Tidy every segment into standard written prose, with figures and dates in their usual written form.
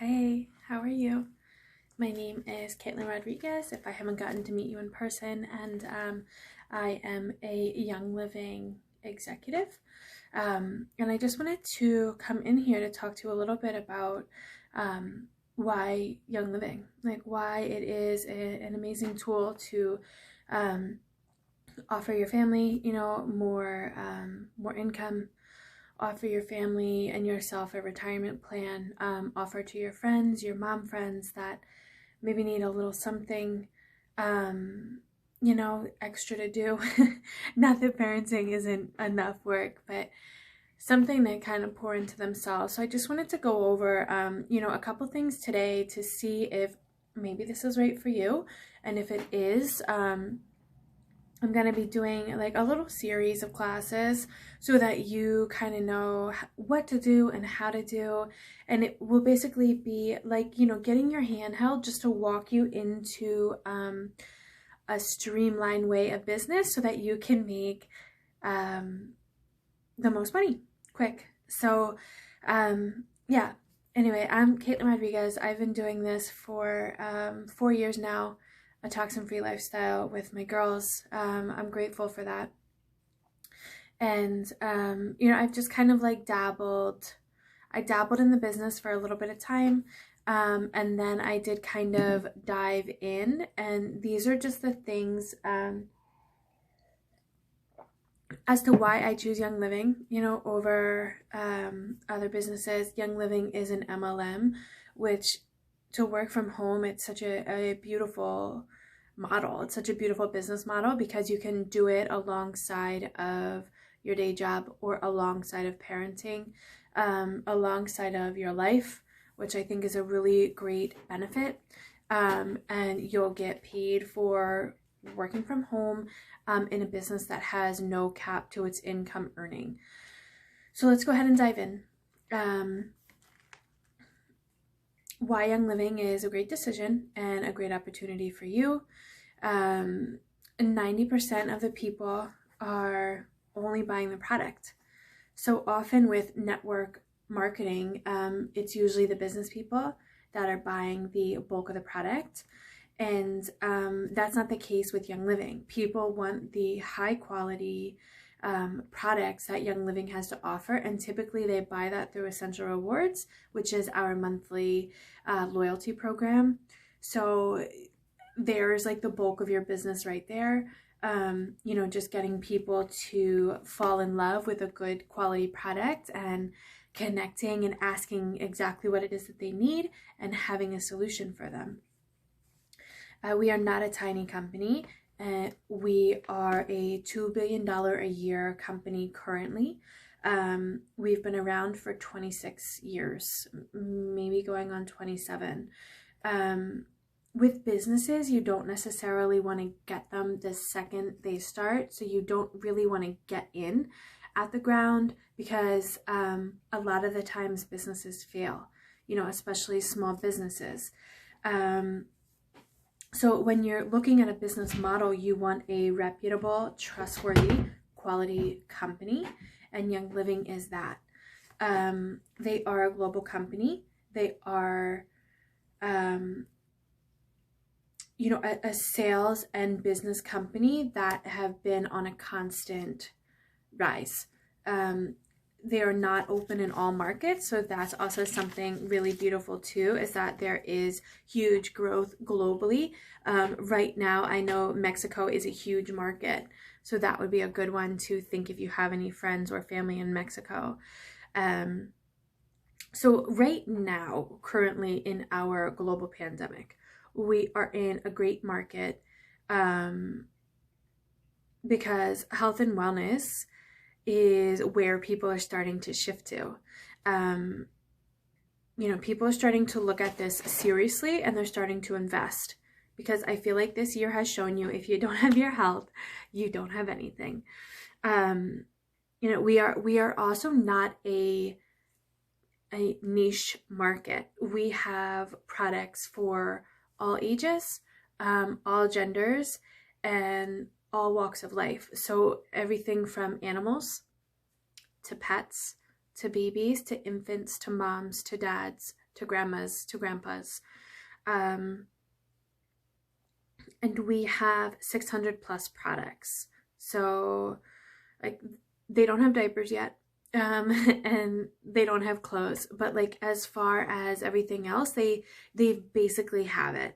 Hey, how are you? My name is Caitlin Rodriguez, if I haven't gotten to meet you in person, and I am a Young Living executive. And I just wanted to come in here to talk to you a little bit about why Young Living, like why it is an amazing tool to um, offer your family, more income, offer your family and yourself a retirement plan, offer to your friends, your mom friends that maybe need a little something, extra to do. Not that parenting isn't enough work, but something they kind of pour into themselves. So I just wanted to go over, a couple things today to see if maybe this is right for you. And if it is, I'm going to be doing like a little series of classes so that you kind of know what to do and how to do. And it will basically be like, getting your hand held just to walk you into a streamlined way of business so that you can make the most money quick. So, yeah. Anyway, I'm Caitlin Rodriguez. I've been doing this for 4 years now. A toxin-free lifestyle with my girls. I'm grateful for that. And, I've just kind of like dabbled. I dabbled in the business for a little bit of time. And then I did kind of dive in. And these are just the things as to why I choose Young Living, over other businesses. Young Living is an MLM, which to work from home, it's such a beautiful model. It's such a beautiful business model because you can do it alongside of your day job or alongside of parenting, alongside of your life, which I think is a really great benefit. And you'll get paid for working from home in a business that has no cap to its income earning. So let's go ahead and dive in. Why Young Living is a great decision and a great opportunity for you. 90% of the people are only buying the product. So often with network marketing, it's usually the business people that are buying the bulk of the product. And that's not the case with Young Living. People want the high quality products that Young Living has to offer, and typically they buy that through Essential Rewards, which is our monthly loyalty program. So there's like the bulk of your business right there. Just getting people to fall in love with a good quality product and connecting and asking exactly what it is that they need and having a solution for them. We are not a tiny company. We are a $2 billion a year company currently. We've been around for 26 years, maybe going on 27. With businesses, you don't necessarily want to get them the second they start. So you don't really want to get in at the ground because a lot of the times businesses fail, especially small businesses. So when you're looking at a business model, you want a reputable, trustworthy, quality company, and Young Living is that. They are a global company. They are, a sales and business company that have been on a constant rise. They are not open in all markets, so that's also something really beautiful too, is that there is huge growth globally. Right now, I know Mexico is a huge market, so that would be a good one to think if you have any friends or family in Mexico. So right now, currently in our global pandemic, we are in a great market because health and wellness is where people are starting to shift to. People are starting to look at this seriously and they're starting to invest because I feel like this year has shown you if you don't have your health, you don't have anything. We are also not a niche market. We have products for all ages, all genders, and all walks of life. So everything from animals to pets to babies to infants to moms to dads to grandmas, to grandpas. And we have 600 plus products. So like they don't have diapers yet. And they don't have clothes, but like as far as everything else, they basically have it.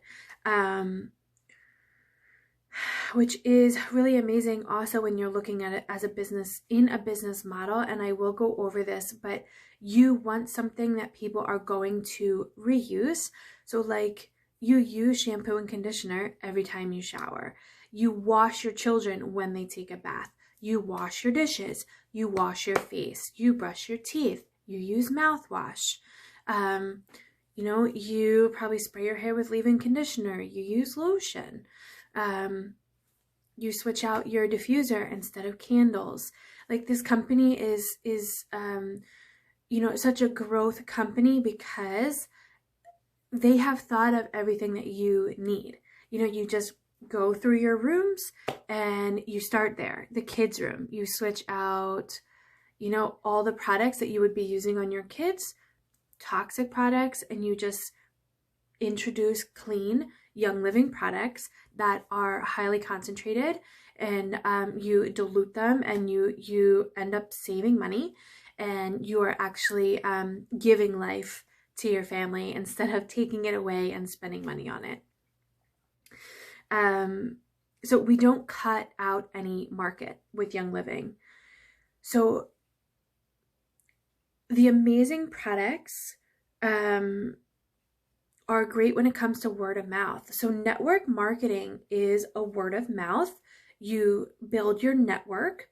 Which is really amazing also when you're looking at it as a business, in a business model. And I will go over this, but you want something that people are going to reuse. So like you use shampoo and conditioner every time you shower. You wash your children when they take a bath. You wash your dishes. You wash your face. You brush your teeth. You use mouthwash. You know, you probably spray your hair with leave-in conditioner. You use lotion. You switch out your diffuser instead of candles. Like this company is you know, such a growth company because they have thought of everything that you need. You know, you just go through your rooms and you start there. The kids' room, you switch out, you know, all the products that you would be using on your kids, toxic products, and you just introduce clean Young Living products that are highly concentrated, and you dilute them, and you end up saving money, and you are actually giving life to your family instead of taking it away and spending money on it. So we don't cut out any market with Young Living. So the amazing products are great when it comes to word of mouth. So network marketing is a word of mouth. You build your network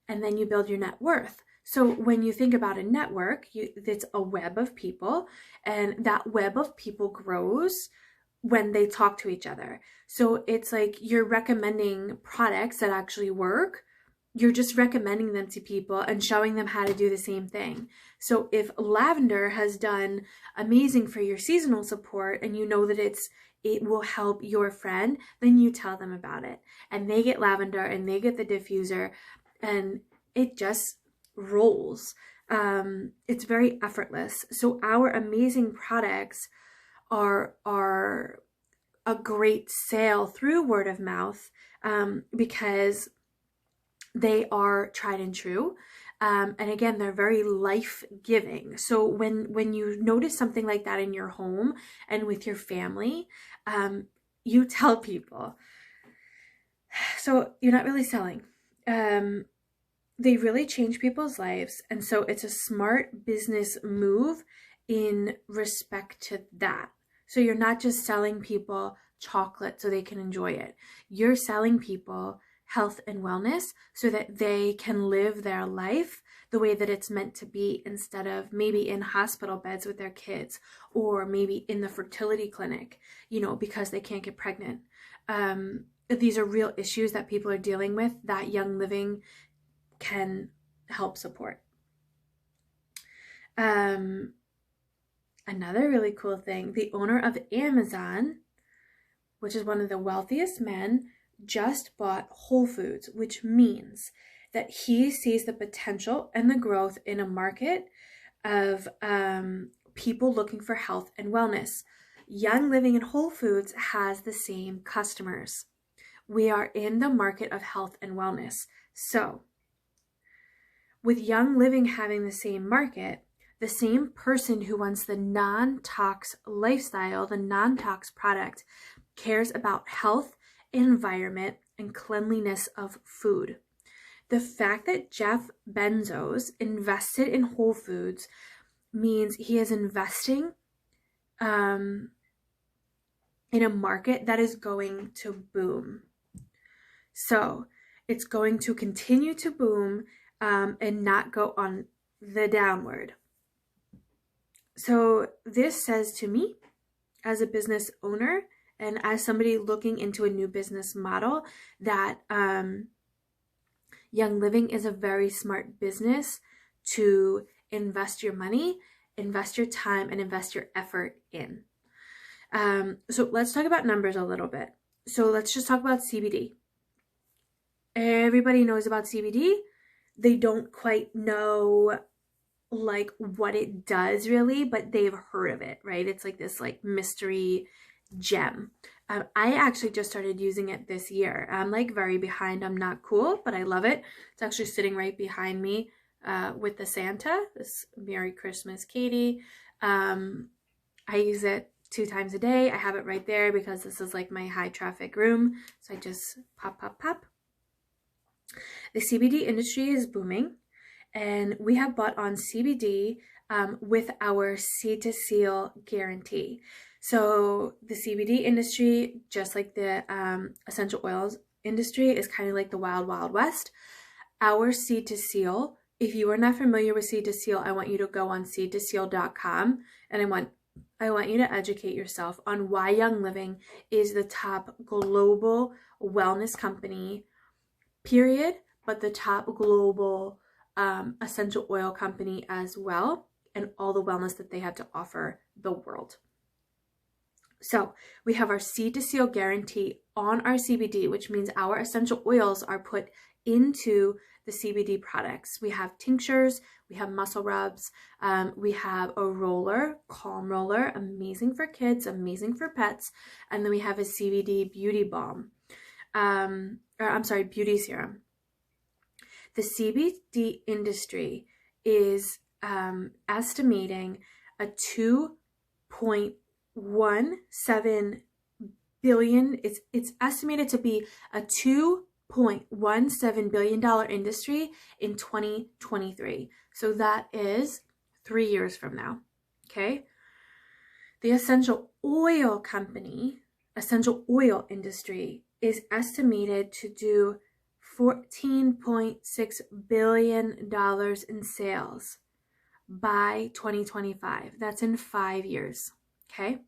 and then you build your net worth. So when you think about a network, it's a web of people, and that web of people grows when they talk to each other. So it's like you're recommending products that actually work. You're just recommending them to people and showing them how to do the same thing. So if lavender has done amazing for your seasonal support, and you know that it will help your friend, then you tell them about it, and they get lavender and they get the diffuser, and it just rolls. It's very effortless. So our amazing products are a great sale through word of mouth, because they are tried and true. And again, they're very life-giving. So when you notice something like that in your home and with your family, you tell people. So you're not really selling. They really change people's lives. And so it's a smart business move in respect to that. So you're not just selling people chocolate so they can enjoy it. You're selling people health and wellness so that they can live their life the way that it's meant to be, instead of maybe in hospital beds with their kids, or maybe in the fertility clinic, you know, because they can't get pregnant. These are real issues that people are dealing with that Young Living can help support. Another really cool thing, the owner of Amazon, which is one of the wealthiest men, just bought Whole Foods, which means that he sees the potential and the growth in a market of people looking for health and wellness. Young Living and Whole Foods has the same customers. We are in the market of health and wellness. So with Young Living having the same market, the same person who wants the non-tox lifestyle, the non-tox product, cares about health, environment, and cleanliness of food. The fact that Jeff Bezos invested in Whole Foods means he is investing in a market that is going to boom. So it's going to continue to boom and not go on the downward. So this says to me, as a business owner and as somebody looking into a new business model, that Young Living is a very smart business to invest your money, invest your time, and invest your effort in. So let's talk about numbers a little bit. So let's just talk about CBD. Everybody knows about CBD. They don't quite know like what it does really, but they've heard of it, right? It's like this like mystery gem. I actually just started using it this year. I'm like very behind. I'm not cool, but I love it. It's actually sitting right behind me with the Santa. This Merry Christmas, Katie. I use it 2 times a day. I have it right there because this is like my high traffic room. So I just pop, pop, pop. The CBD industry is booming, and we have bought on CBD with our Seed to Seal guarantee. So the CBD industry, just like the essential oils industry, is kind of like the wild, wild west. Our Seed to Seal, if you are not familiar with Seed to Seal, I want you to go on seedtoseal.com, and I want you to educate yourself on why Young Living is the top global wellness company, period, but the top global essential oil company as well, and all the wellness that they have to offer the world. So we have our Seed to Seal guarantee on our CBD, which means our essential oils are put into the CBD products. We have tinctures, we have muscle rubs, we have a roller, Calm Roller, amazing for kids, amazing for pets, and then we have a CBD beauty balm, beauty serum. The CBD industry is estimating a $2.17 billion. It's estimated to be a $2.17 billion industry in 2023. So that is 3 years from now. Okay. The essential oil industry is estimated to do $14.6 billion in sales by 2025. That's in 5 years. Okay.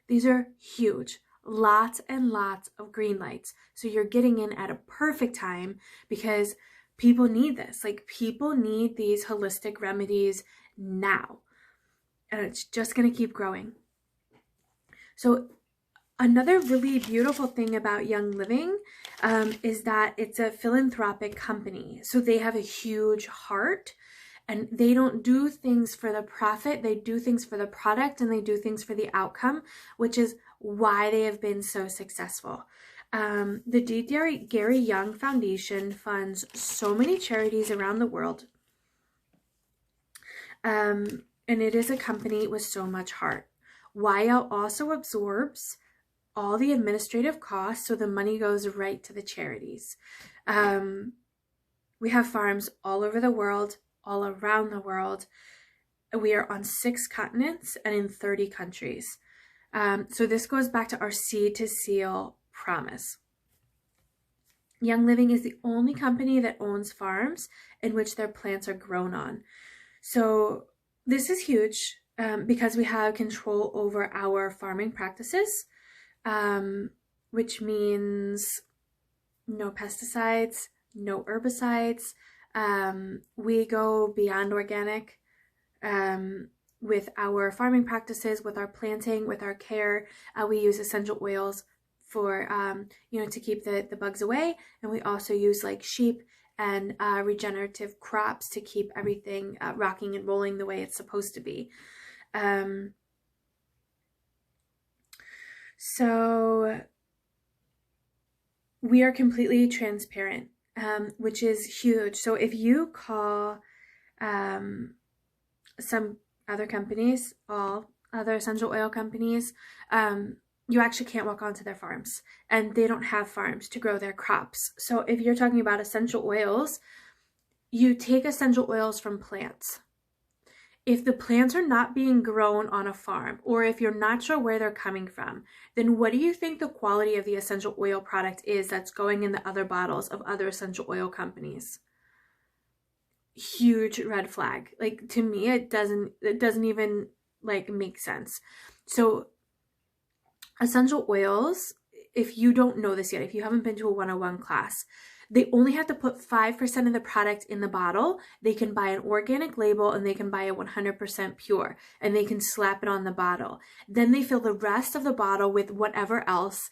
These are huge. Lots and lots of green lights. So you're getting in at a perfect time because people need this. Like, people need these holistic remedies now. And it's just going to keep growing. So another really beautiful thing about Young Living is that it's a philanthropic company. So they have a huge heart, and they don't do things for the profit. They do things for the product, and they do things for the outcome, which is why they have been so successful. The D. Gary Young Foundation funds so many charities around the world. And it is a company with so much heart. YL also absorbs all the administrative costs, so the money goes right to the charities. We have farms all over the world, all around the world. We are on 6 continents and in 30 countries. So this goes back to our Seed to Seal promise. Young Living is the only company that owns farms in which their plants are grown on. So this is huge because we have control over our farming practices, which means no pesticides, no herbicides. We go beyond organic with our farming practices, with our planting, with our care. We use essential oils for, to keep the bugs away. And we also use like sheep and regenerative crops to keep everything rocking and rolling the way it's supposed to be. So we are completely transparent, which is huge. So if you call some other companies, all other essential oil companies, you actually can't walk onto their farms, and they don't have farms to grow their crops. So if you're talking about essential oils, you take essential oils from plants. If the plants are not being grown on a farm, or if you're not sure where they're coming from, then what do you think the quality of the essential oil product is that's going in the other bottles of other essential oil companies? Huge red flag. Like, to me, it doesn't even like make sense. So essential oils, if you don't know this yet, if you haven't been to a 101 class, they only have to put 5% of the product in the bottle. They can buy an organic label, and they can buy a 100% pure, and they can slap it on the bottle. Then they fill the rest of the bottle with whatever else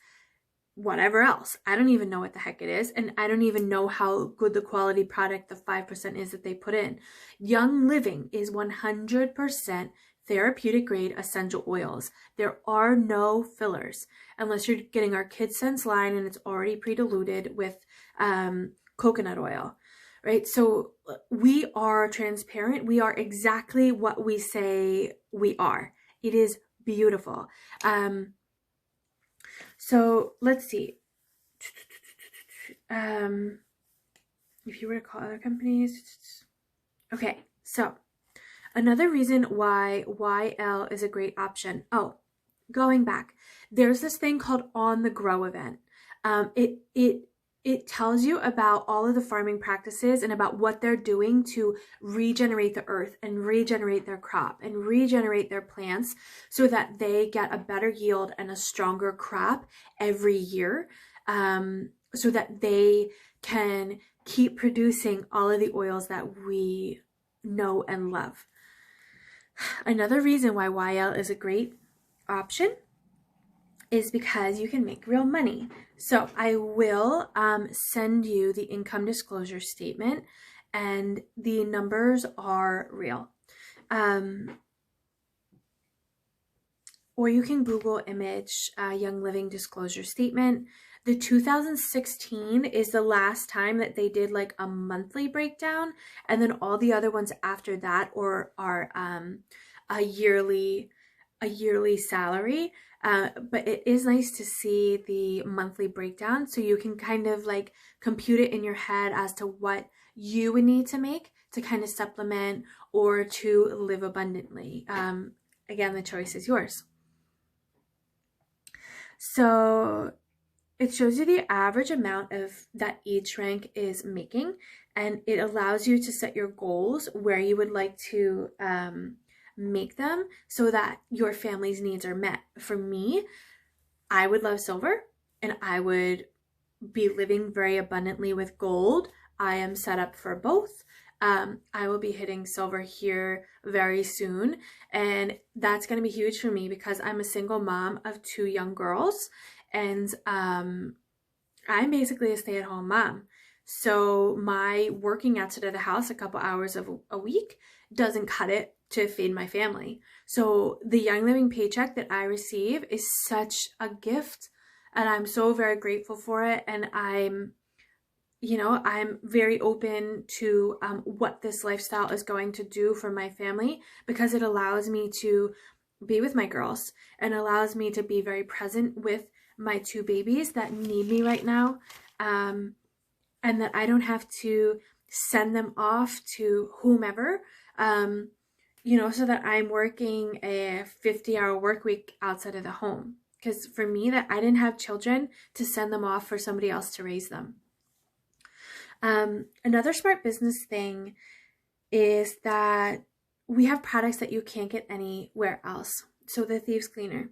whatever else. I don't even know what the heck it is. And I don't even know how good the quality product, the 5% is that they put in. Young Living is 100% therapeutic grade essential oils. There are no fillers unless you're getting our Kids Sense line and it's already pre-diluted with coconut oil, right? So we are transparent. We are exactly what we say we are. It is beautiful. So let's see. If you were to call other companies. Okay, so another reason why YL is a great option. Oh, going back, there's this thing called On the Grow event. It tells you about all of the farming practices and about what they're doing to regenerate the earth and regenerate their crop and regenerate their plants so that they get a better yield and a stronger crop every year, so that they can keep producing all of the oils that we know and love. Another reason why YL is a great option is because you can make real money. So I will send you the income disclosure statement, and the numbers are real. Or you can Google image Young Living disclosure statement. The 2016 is the last time that they did like a monthly breakdown, and then all the other ones after that are a yearly salary. But it is nice to see the monthly breakdown so you can kind of like compute it in your head as to what you would need to make to kind of supplement or to live abundantly. Again, the choice is yours. So it shows you the average amount of that each rank is making, and it allows you to set your goals where you would like to make them so that your family's needs are met. For me, I would love silver and I would be living very abundantly with gold. I am set up for both. I will be hitting silver here very soon, and that's going to be huge for me because I'm a single mom of 2 young girls, and I'm basically a stay-at-home mom. So my working outside of the house a couple hours of a week doesn't cut it to feed my family. So the Young Living paycheck that I receive is such a gift, and I'm so very grateful for it. And I'm very open to what this lifestyle is going to do for my family, because it allows me to be with my girls and allows me to be very present with my 2 babies that need me right now, and that I don't have to send them off to whomever, so that I'm working a 50-hour work week outside of the home. Because for me, that I didn't have children to send them off for somebody else to raise them. Another smart business thing is that we have products that you can't get anywhere else. So the Thieves Cleaner,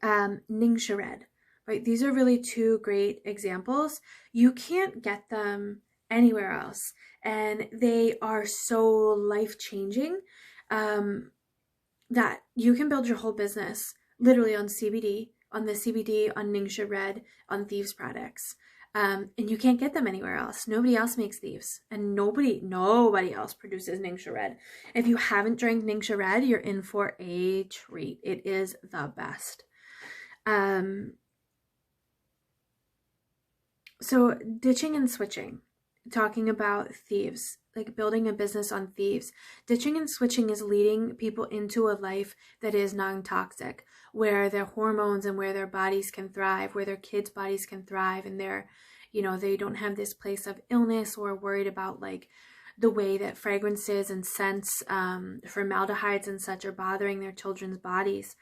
Ningxia Red, right? These are really 2 great examples. You can't get them anywhere else, and they are so life-changing that you can build your whole business literally on CBD, on Ningxia Red, on Thieves products. And you can't get them anywhere else. Nobody else makes Thieves, and nobody else produces Ningxia Red. If you haven't drank Ningxia Red, you're in for a treat. It is the best. So ditching and switching, talking about Thieves, like building a business on Thieves. Ditching and switching is leading people into a life that is non-toxic, where their hormones and where their bodies can thrive, where their kids' bodies can thrive, and they don't have this place of illness or worried about like the way that fragrances and scents, formaldehydes and such are bothering their children's bodies.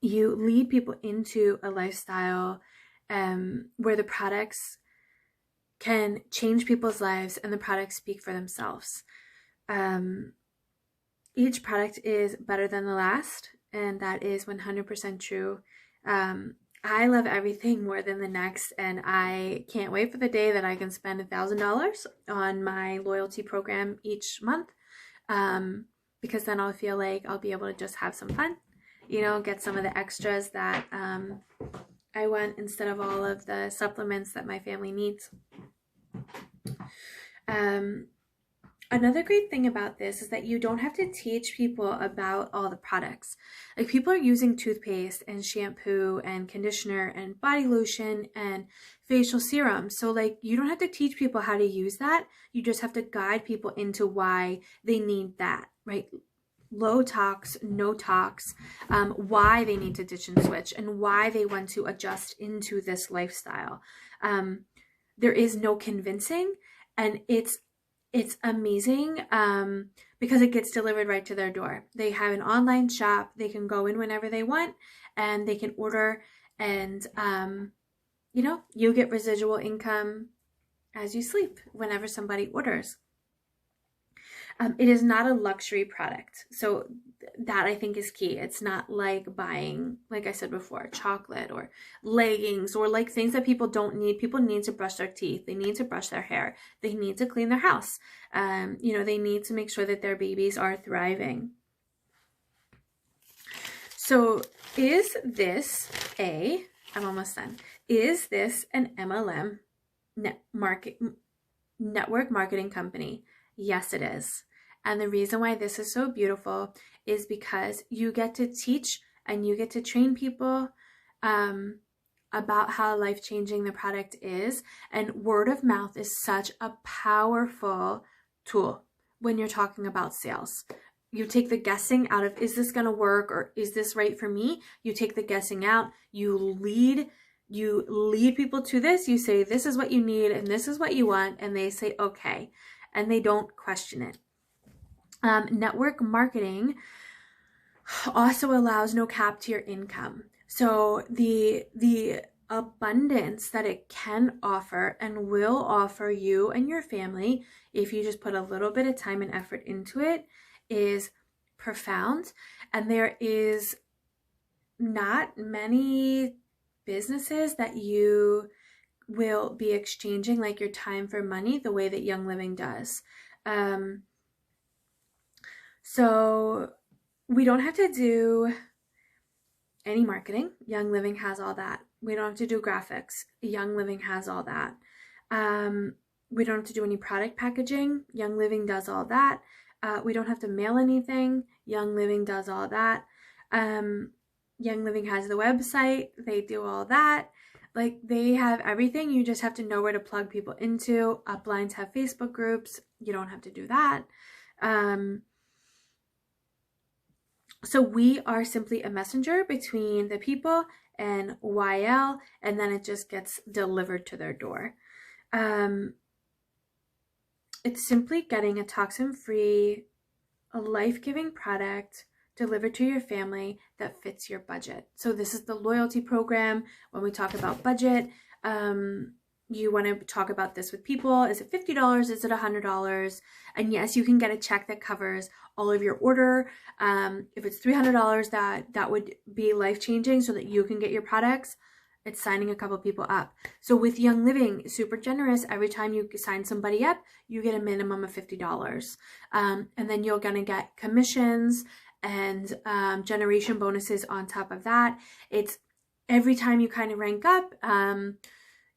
You lead people into a lifestyle where the products can change people's lives and the products speak for themselves. Each product is better than the last, and that is 100% true. I love everything more than the next, and I can't wait for the day that I can spend $1,000 on my loyalty program each month, because then I'll feel like I'll be able to just have some fun you know, get some of the extras that I want instead of all of the supplements that my family needs. Another great thing about this is that you don't have to teach people about all the products. Like, people are using toothpaste and shampoo and conditioner and body lotion and facial serum. So like, you don't have to teach people how to use that. You just have to guide people into why they need that, right? Low tox, no tox, why they need to ditch and switch, and why they want to adjust into this lifestyle. There is no convincing, and it's amazing because it gets delivered right to their door. They have an online shop. They can go in whenever they want, and they can order, and you know, you get residual income as you sleep whenever somebody orders. It is not a luxury product. So that, I think, is key. It's not like buying, like I said before, chocolate or leggings or like things that people don't need. People need to brush their teeth. They need to brush their hair. They need to clean their house. You know, they need to make sure that their babies are thriving. So is this I'm almost done. Is this an MLM network marketing company? Yes, it is. And the reason why this is so beautiful is because you get to teach and you get to train people about how life-changing the product is. And word of mouth is such a powerful tool when you're talking about sales. You take the guessing out of, is this going to work, or is this right for me? You take the guessing out. You lead people to this. You say, this is what you need and this is what you want. And they say, okay. And they don't question it. Network marketing also allows no cap to your income. So the abundance that it can offer and will offer you and your family, if you just put a little bit of time and effort into it, is profound. And there is not many businesses that you will be exchanging like your time for money the way that Young Living does. So we don't have to do any marketing. Young Living has all that. We don't have to do graphics. Young Living has all that. We don't have to do any product packaging. Young Living does all that. We don't have to mail anything. Young Living does all that. Young Living has the website. They do all that. Like, they have everything. You just have to know where to plug people into. Uplines have Facebook groups. You don't have to do that. So we are simply a messenger between the people and YL, and then it just gets delivered to their door. It's simply getting a toxin-free, a life-giving product delivered to your family that fits your budget. So this is the loyalty program. When we talk about budget, you want to talk about this with people. Is it $50? Is it $100? And yes, you can get a check that covers all of your order. If it's $300, that would be life-changing so that you can get your products. It's signing a couple people up. So with Young Living, super generous. Every time you sign somebody up, you get a minimum of $50. And then you're going to get commissions and generation bonuses on top of that. It's every time you kind of rank up,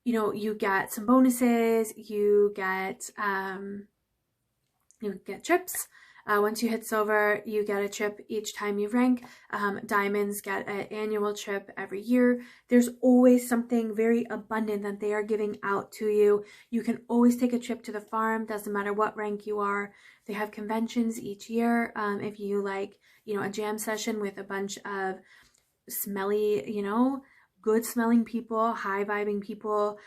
you know, you get some bonuses, you get trips. Once you hit silver, you get a trip each time you rank. Diamonds get an annual trip every year. There's always something very abundant that they are giving out to you. You can always take a trip to the farm, doesn't matter what rank you are. They have conventions each year. If you like, you know, a jam session with a bunch of smelly, you know, good smelling people, high vibing people.